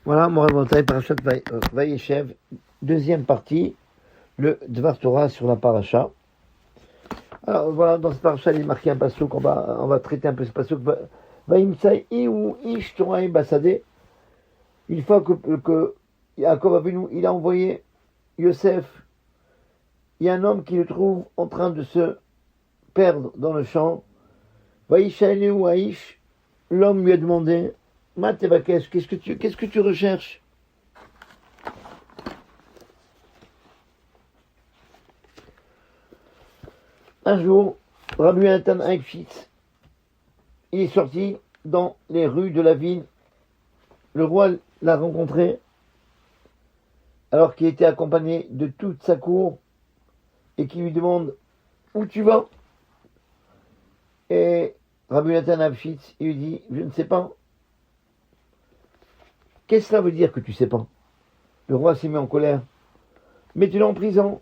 Voilà, Morav Parashat Vayeshev, deuxième partie, le Dvar Torah sur la paracha. Alors voilà, dans ce paracha, il est marqué un passouk, on va traiter un peu ce passouk. Vayimtsai ou Ish Torah Basade. Une fois que Yaakov Avinu, il a envoyé Yosef, il y a un homme qui le trouve en train de se perdre dans le champ. Vayishaelu ou Aish, l'homme lui a demandé, Matevakesh, qu'est-ce que tu recherches? Un jour, Rabbi Yonatan Aïfitz, il est sorti dans les rues de la ville. Le roi l'a rencontré, alors qu'il était accompagné de toute sa cour, et qui lui demande où tu vas? Et Rabbi Yonatan Aïfitz, il lui dit, je ne sais pas. Qu'est-ce que cela veut dire que tu sais pas? Le roi s'est mis en colère. Mets-le en prison.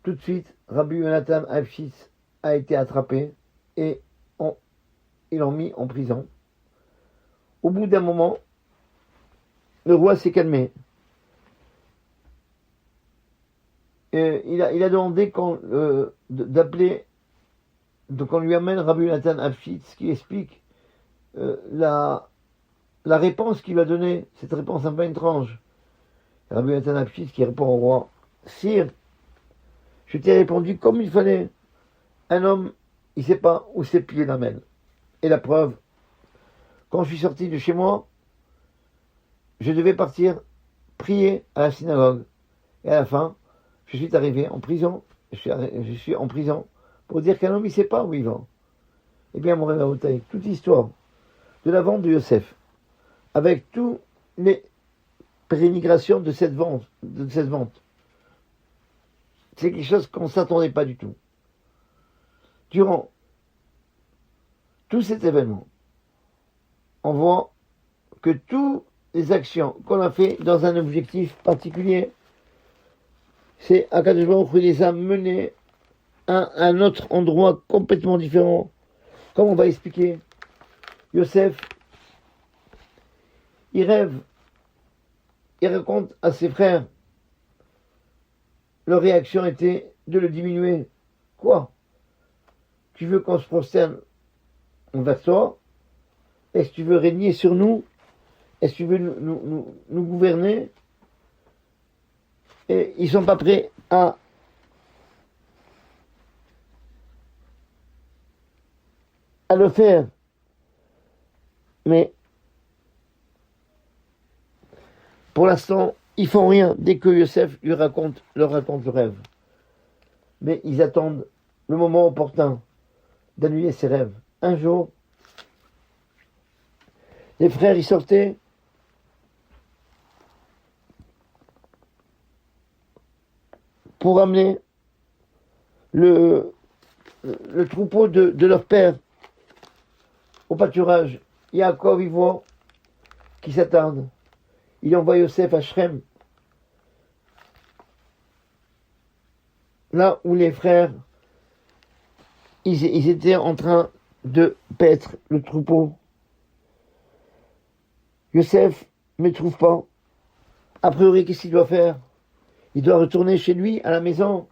Tout de suite, Rabbi Yonatan Aïfitz a été attrapé et ils l'ont mis en prison. Au bout d'un moment, le roi s'est calmé. Et il a demandé d'appeler, donc on lui amène Rabbi Yonatan Aïfitz qui explique la réponse qu'il a donnée. Cette réponse un peu étrange. Rabbi Yonatan Aïfitz qui répond au roi, Sire, je t'ai répondu comme il fallait. Un homme, il ne sait pas où ses pieds l'amènent. Et la preuve, quand je suis sorti de chez moi, je devais partir prier à la synagogue. Et à la fin, je suis arrivé en prison. Je suis en prison pour dire qu'un homme, il ne sait pas où il va. Eh bien, mon rêve à toute l'histoire de la vente de Yosef, avec toutes les pérénigrations de cette vente, c'est quelque chose qu'on ne s'attendait pas du tout. Durant tout cet événement, on voit que toutes les actions qu'on a fait dans un objectif particulier, c'est Akadosh Baruch Hu les a menés à un autre endroit complètement différent. Comme on va expliquer, Yosef, il rêve, il raconte à ses frères, leur réaction était de le diminuer. Quoi? Tu veux qu'on se prosterne envers toi? Est-ce que tu veux régner sur nous? Est-ce que tu veux nous gouverner? Et ils ne sont pas prêts à le faire. Mais pour l'instant, ils font rien dès que Yosef leur raconte le rêve. Mais ils attendent le moment opportun d'annuler ses rêves. Un jour, les frères y sortaient pour amener le troupeau de leur père au pâturage. Yaakov y voit qui s'attarde. Il envoie Yosef à Shrem, là où les frères ils étaient en train de paître le troupeau. Yosef ne trouve pas. A priori, qu'est-ce qu'il doit faire? Il doit retourner chez lui, à la maison.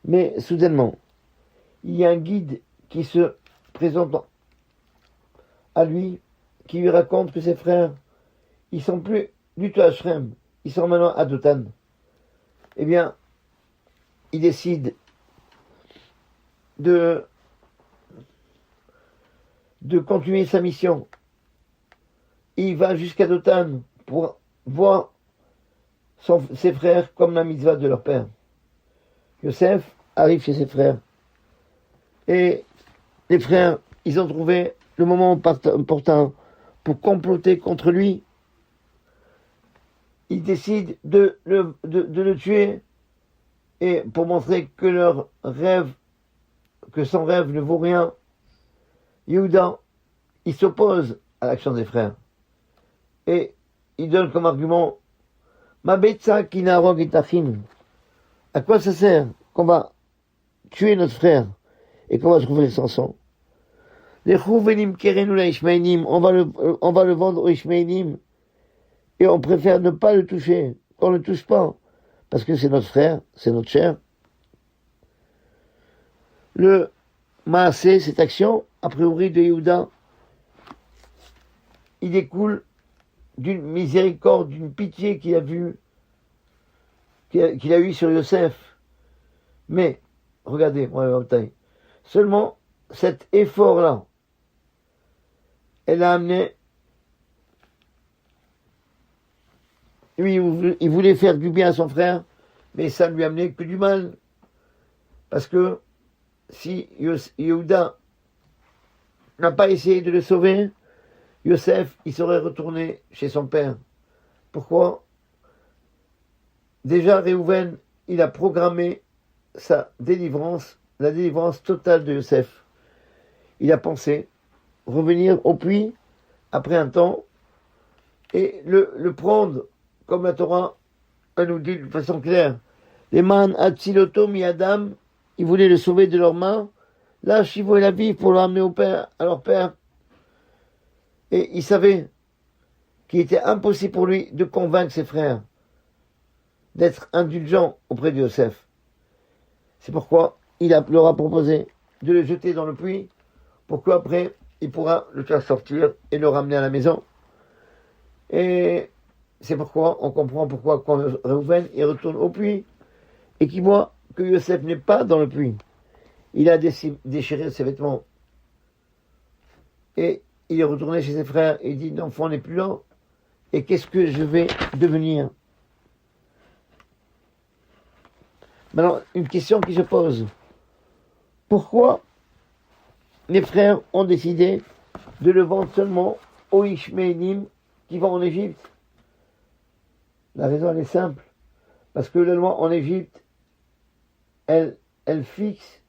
Mais soudainement, il y a un guide qui se présente à lui, qui lui raconte que ses frères, ils sont plus du tout à Shrem, ils sont maintenant à Dothan. Eh bien, il décide de continuer sa mission. Il va jusqu'à Dothan pour voir ses frères comme la mitzvah de leur père. Yosef arrive chez ses frères. Et les frères, ils ont trouvé le moment opportun pour comploter contre lui. Ils décident de le tuer. Et pour montrer que son rêve ne vaut rien, Yehuda, il s'oppose à l'action des frères. Et il donne comme argument, Ma betza kinarog et tachin. À quoi ça sert qu'on va tuer notre frère et qu'on va trouver son sang? Les chouvenim kerenu la ishmaelim, on va le vendre aux ishmaelim et on préfère ne pas le toucher, qu'on ne le touche pas, parce que c'est notre frère, c'est notre chair. Le Maasé, cette action, a priori de Yehuda, il découle d'une miséricorde, d'une pitié qu'il a eu sur Yosef. Mais, regardez, seulement cet effort-là, elle a amené, lui, il voulait faire du bien à son frère, mais ça ne lui a amené que du mal. Parce que si Yehuda n'a pas essayé de le sauver, Yosef, il serait retourné chez son père. Pourquoi? Déjà, Réhouven, il a programmé sa délivrance, la délivrance totale de Yosef. Il a pensé revenir au puits après un temps et le prendre comme la Torah nous dit de façon claire. Les man atziloto mi Adam, ils voulaient le sauver de leurs mains. Là, Shivo et la vie pour le ramener au père, à leur père. Et il savait qu'il était impossible pour lui de convaincre ses frères d'être indulgents auprès de Yosef. C'est pourquoi il leur a proposé de le jeter dans le puits pour qu'après, il pourra le faire sortir et le ramener à la maison. Et c'est pourquoi on comprend pourquoi quand Réhouven il retourne au puits et qu'il voit que Yosef n'est pas dans le puits. Il a déchiré ses vêtements. Et il est retourné chez ses frères et il dit l'enfant n'est plus là. Et qu'est-ce que je vais devenir? Maintenant, une question qui se pose. Pourquoi les frères ont décidé de le vendre seulement aux Ishmaélim qui vont en Égypte? La raison elle est simple. Parce que la loi en Égypte, elle fixe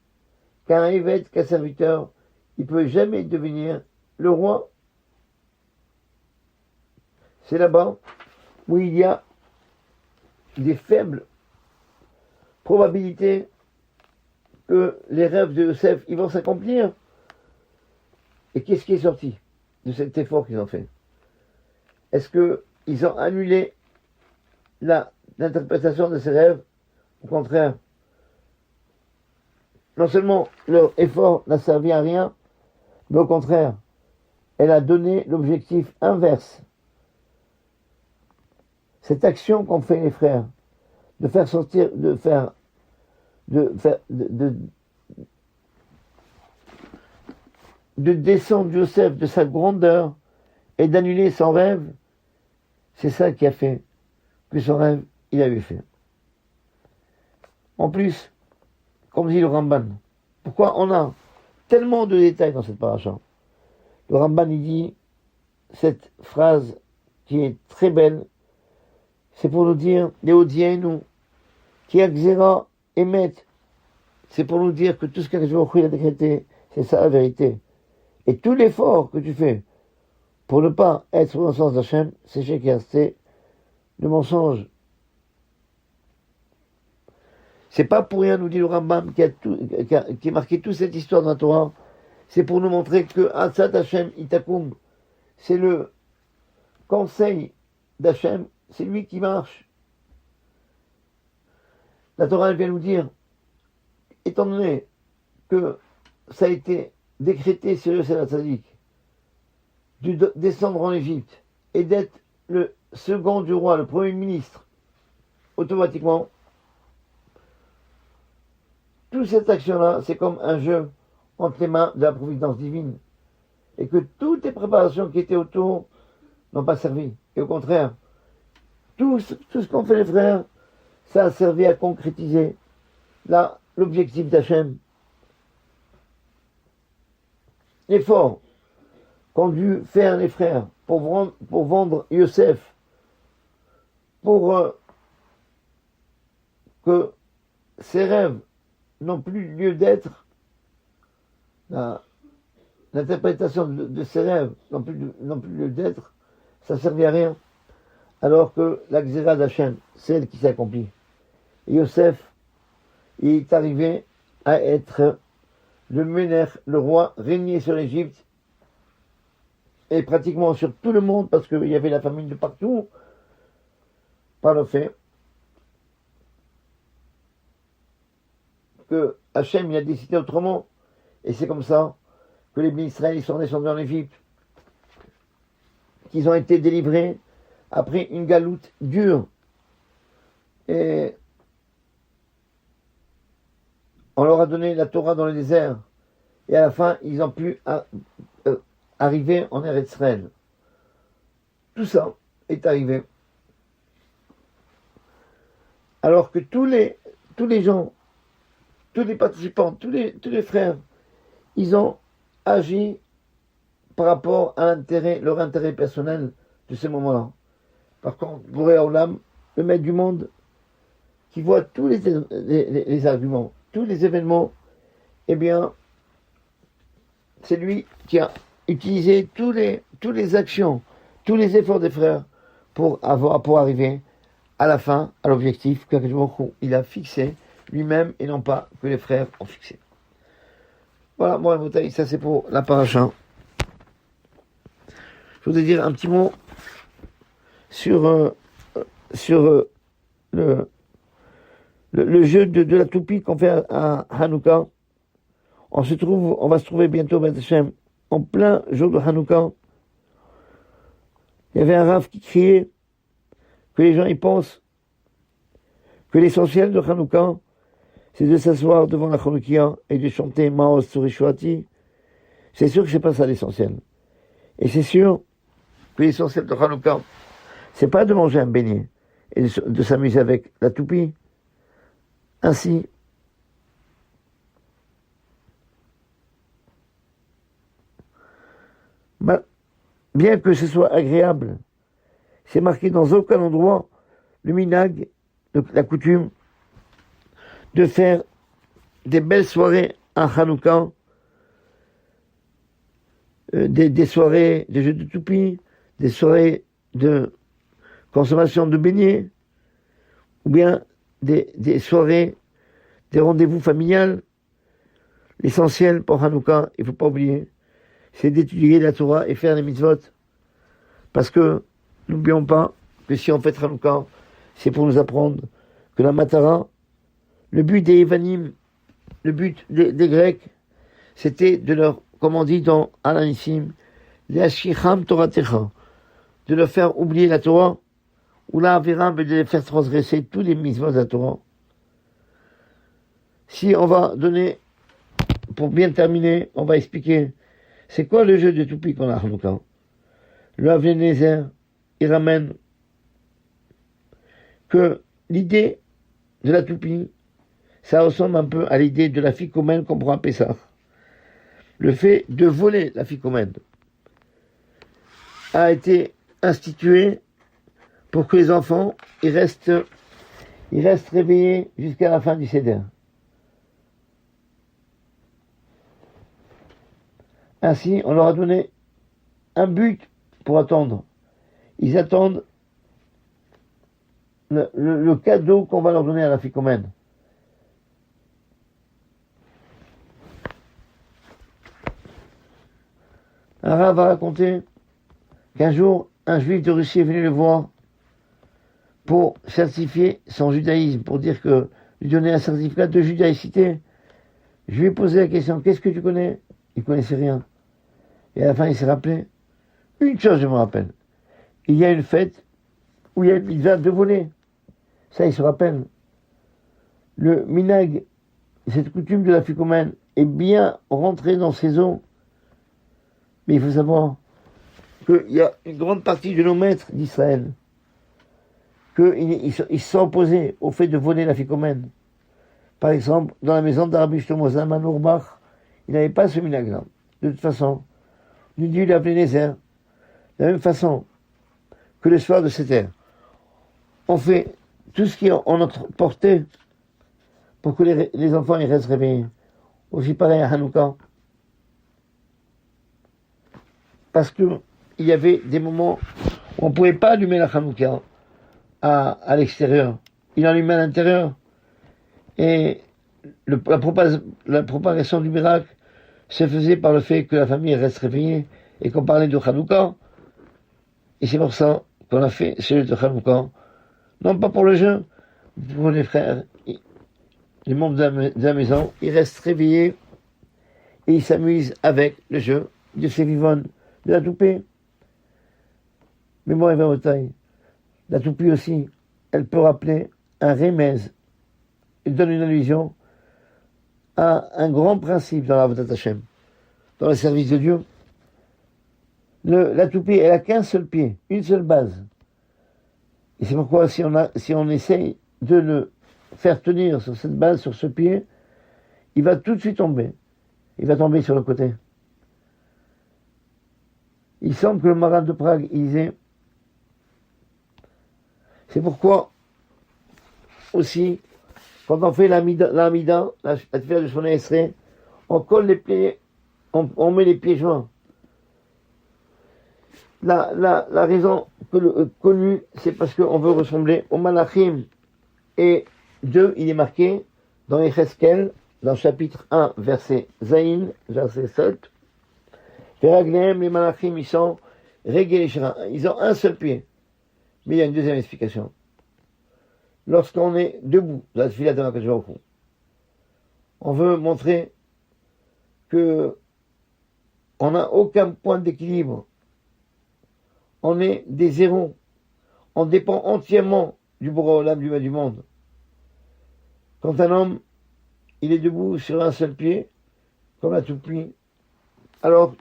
qu'un évêque, qu'un serviteur, il ne peut jamais devenir le roi. C'est là-bas où il y a des faibles probabilités que les rêves de Yosef ils vont s'accomplir. Et qu'est-ce qui est sorti de cet effort qu'ils ont fait? Est-ce qu'ils ont annulé l'interprétation de ces rêves? Au contraire, non seulement leur effort n'a servi à rien, mais au contraire, elle a donné l'objectif inverse. Cette action qu'ont fait les frères, de faire sortir, de descendre Joseph de sa grandeur et d'annuler son rêve, c'est ça qui a fait que son rêve, il a eu fait. En plus, comme dit le Ramban, pourquoi on a tellement de détails dans cette paracha? Le Ramban, il dit cette phrase qui est très belle, c'est pour nous dire, Léodienu, qui exera émet, c'est pour nous dire que tout ce qu'Akadosh a décrété, c'est ça la vérité. Et tout l'effort que tu fais pour ne pas être dans le sens d'Hachem, c'est c'est le mensonge. C'est pas pour rien, nous dit le Rambam, qui a marqué toute cette histoire dans la Torah, c'est pour nous montrer que Hatzat Hachem Itakum, c'est le conseil d'Hachem, c'est lui qui marche. La Torah, elle vient nous dire, étant donné que ça a été décrété sur Yosef Hatzadik, de descendre en Égypte et d'être le second du roi, le premier ministre, automatiquement, toute cette action-là, c'est comme un jeu entre les mains de la providence divine. Et que toutes les préparations qui étaient autour n'ont pas servi. Et au contraire, tout ce qu'ont fait les frères, ça a servi à concrétiser l'objectif d'Hachem. L'effort qu'ont dû faire les frères pour vendre Yosef, pour que ses rêves n'ont plus lieu d'être, l'interprétation de ses rêves n'ont plus lieu d'être, ça ne servait à rien. Alors que la Xéra d'Hachem, c'est elle qui s'accomplit. Et Yosef, il est arrivé à être le Méner, le roi, régné sur l'Égypte, et pratiquement sur tout le monde, parce qu'il y avait la famine de partout, par le fait que Hachem il a décidé autrement. Et c'est comme ça que les Israël ils sont descendus en Égypte, qu'ils ont été délivrés après une galoute dure. Et on leur a donné la Torah dans le désert. Et à la fin, ils ont pu arriver en Eretz Israël. Tout ça est arrivé. Alors que tous les gens, tous les participants, tous les frères, ils ont agi par rapport à leur intérêt personnel de ce moment-là. Par contre, Boré Olam, le maître du monde, qui voit tous les arguments, tous les événements, eh bien, c'est lui qui a utilisé tous les actions, tous les efforts des frères pour arriver à la fin, à l'objectif qu'il a fixé lui-même et non pas que les frères ont fixé. Voilà, moi, ça c'est pour la paracha. Je voudrais dire un petit mot sur le jeu de la toupie qu'on fait à Hanouka. On va se trouver bientôt, Ben Hashem, en plein jour de Hanouka. Il y avait un Rav qui criait que les gens y pensent que l'essentiel de Hanouka, c'est de s'asseoir devant la Hanoukia et de chanter Maos Tzurishuati. C'est sûr que c'est pas ça l'essentiel. Et c'est sûr que l'essentiel de Hanouka, c'est pas de manger un beignet et de s'amuser avec la toupie. Ainsi, bien que ce soit agréable, c'est marqué dans aucun endroit le minag, la coutume, de faire des belles soirées à Hanouka, des soirées de jeux de toupie, des soirées de consommation de beignets, ou bien des soirées, des rendez-vous familiales. L'essentiel pour Hanouka, il ne faut pas oublier, c'est d'étudier la Torah et faire les mitzvot. Parce que, n'oublions pas que si on fait Hanouka, c'est pour nous apprendre que la Matara, le but des Evanim, le but des Grecs, c'était de leur, comme on dit dans Alanissim, Le'ashicham Toratecha, de leur faire oublier la Torah, ou la Avera, de les faire transgresser tous les mitzvot de la Torah. Si on va donner, pour bien terminer, on va expliquer, c'est quoi le jeu de toupie qu'on a à Hanouka? Le Avnezer, il ramène que l'idée de la toupie, ça ressemble un peu à l'idée de la ficomène qu'on prend à Pessah. Le fait de voler la ficomène a été institué pour que les enfants ils restent réveillés jusqu'à la fin du Seder. Ainsi, on leur a donné un but pour attendre. Ils attendent le cadeau qu'on va leur donner à la ficomène. Un Rav va raconter qu'un jour, un juif de Russie est venu le voir pour certifier son judaïsme, pour dire que lui donner un certificat de judaïcité. Je lui ai posé la question, qu'est-ce que tu connais? Il connaissait rien. Et à la fin, il s'est rappelé. Une chose, je me rappelle. Il y a une fête où il y a une mitzvah de voler. Ça, il se rappelle. Le minag, cette coutume de la ficomène, est bien rentrée dans ses os. Mais il faut savoir qu'il y a une grande partie de nos maîtres d'Israël qu'ils se sont opposés au fait de voler la ficomène. Par exemple, dans la maison d'Arabie Shlomo Zalman Auerbach, il n'avait pas ce minag-là. De toute façon, nous dit il a appelé Nézer. De la même façon que le soir de Seder, on fait tout ce qui est en notre portée pour que les enfants ils restent réveillés. Aussi pareil à Hanouka. Parce que il y avait des moments où on ne pouvait pas allumer la Hanouka à l'extérieur. Il allumait à l'intérieur. Et la propagation du miracle se faisait par le fait que la famille reste réveillée et qu'on parlait de Hanouka. Et c'est pour ça qu'on a fait celui de Hanouka non pas pour le jeu, pour les frères, les membres de la maison, ils restent réveillés et ils s'amusent avec le jeu de Sévivonne, de la toupie. Mais bon, il va au taille. La toupie aussi, elle peut rappeler un remez. Il donne une allusion à un grand principe dans la Avodat Hashem, dans le service de Dieu. La toupie, elle a qu'un seul pied, une seule base. Et c'est pourquoi si on essaye de le faire tenir sur cette base, sur ce pied, il va tout de suite tomber. Il va tomber sur le côté. Il semble que le Maran de Prague, il disait, c'est pourquoi aussi, quand on fait l'amida, la tefila de Shemona Esrei, on colle les pieds, on met les pieds joints. La raison connue, c'est parce qu'on veut ressembler au Malachim. Et 2, il est marqué dans Yecheskel, dans le chapitre 1, verset Zayin, verset 7. Veraglehem, les Malachim, ils sont Regel, ils ont un seul pied. Mais il y a une deuxième explication. Lorsqu'on est debout dans la tefila de Hakadosh Baruch Hu, on veut montrer que on n'a aucun point d'équilibre. On est des zéros. On dépend entièrement du Boré Olam, du bas du monde. Quand un homme, il est debout sur un seul pied, comme la toupie, alors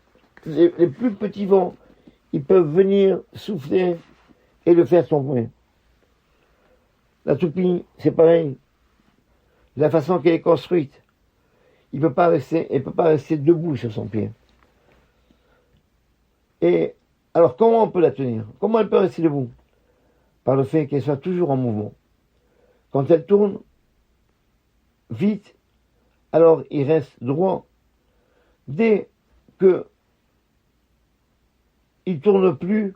les plus petits vents, ils peuvent venir souffler et le faire tomber. La toupie, c'est pareil. De la façon qu'elle est construite, elle peut pas rester debout sur son pied. Et alors, comment on peut la tenir? Comment elle peut rester debout? Par le fait qu'elle soit toujours en mouvement. Quand elle tourne vite, alors il reste droit. Dès que il tourne plus,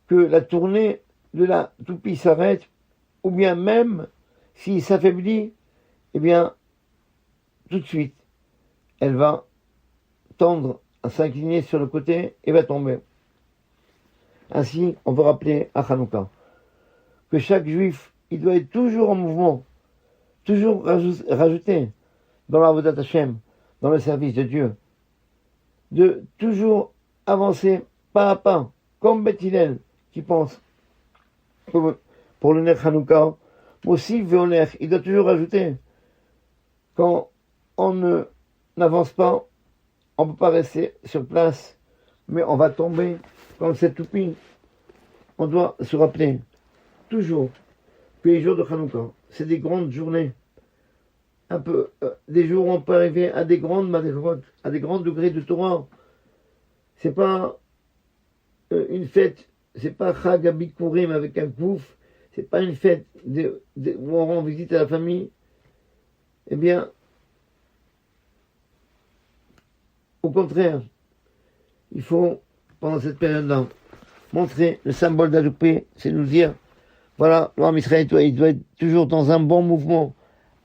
que la tournée de la toupie s'arrête, ou bien même s'il s'affaiblit, eh bien, tout de suite, elle va tendre à s'incliner sur le côté et va tomber. Ainsi, on veut rappeler à Hanouka que chaque juif, il doit être toujours en mouvement, toujours rajouter dans la Avodat Hashem, dans le service de Dieu, de toujours avancer pas à pas, comme Beth Hillel qui pense pour le Ner Hanouka, aussi Véoner, il doit toujours rajouter. Quand on n'avance pas, on ne peut pas rester sur place, mais on va tomber comme cette toupie. On doit se rappeler toujours que les jours de Hanouka, c'est des grandes journées, un peu des jours où on peut arriver à des grandes madrigot, à des grands degrés de Torah. C'est pas une fête, c'est pas Chag Abikurim avec un pouf, c'est pas une fête où on rend visite à la famille. Eh bien, au contraire, il faut, pendant cette période-là, montrer le symbole de la toupie, c'est nous dire, voilà, l'homme Israël, il doit être toujours dans un bon mouvement,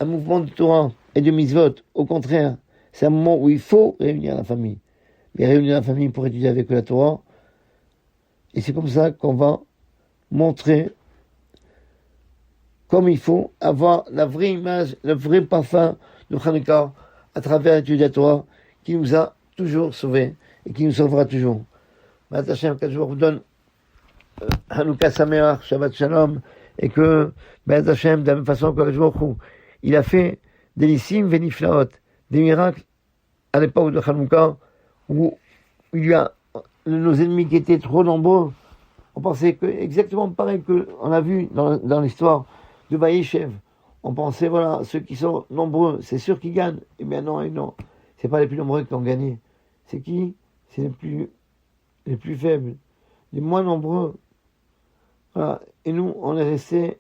un mouvement de Torah et de mitzvot. Au contraire, c'est un moment où il faut réunir la famille. Mais réunir la famille pour étudier avec la Torah. Et c'est comme ça qu'on va montrer comme il faut avoir la vraie image, le vrai parfum de Hanouka à travers l'étude de la Torah qui nous a toujours sauvés et qui nous sauvera toujours. B'ezrat Hashem, que je vous donne Hanouka Sameach, Shabbat Shalom, et que B'ezrat Hashem, de la même façon que il a fait des Nissim Veniflaot, des miracles à l'époque de Hanouka, où il y a nos ennemis qui étaient trop nombreux. On pensait que exactement pareil que on a vu dans l'histoire de Vaïchev. On pensait, voilà, ceux qui sont nombreux, c'est sûr qu'ils gagnent. Eh bien non, et non. C'est pas les plus nombreux qui ont gagné. C'est qui? C'est les plus faibles, les moins nombreux. Voilà. Et nous, on est restés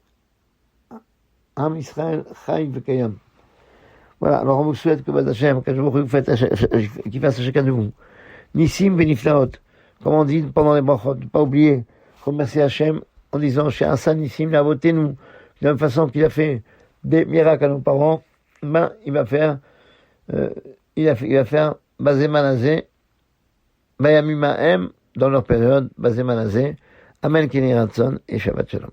Am Israël, Chaï Vekayam. Voilà. Alors, on vous souhaite que B'ezrat Hashem, qu'il fasse à chacun de vous. Nissim Veniflaot. Comme on dit pendant les brachot, ne pas oublier, remercier Hachem en disant chez Hassan Nissim, il a voté nous. De la même façon qu'il a fait des miracles à nos parents, ben, il va faire Bazé Manazé, Bayamim Ma'em, dans leur période, Bazé Manazé, Amen Keni Ratson et Shabbat Shalom.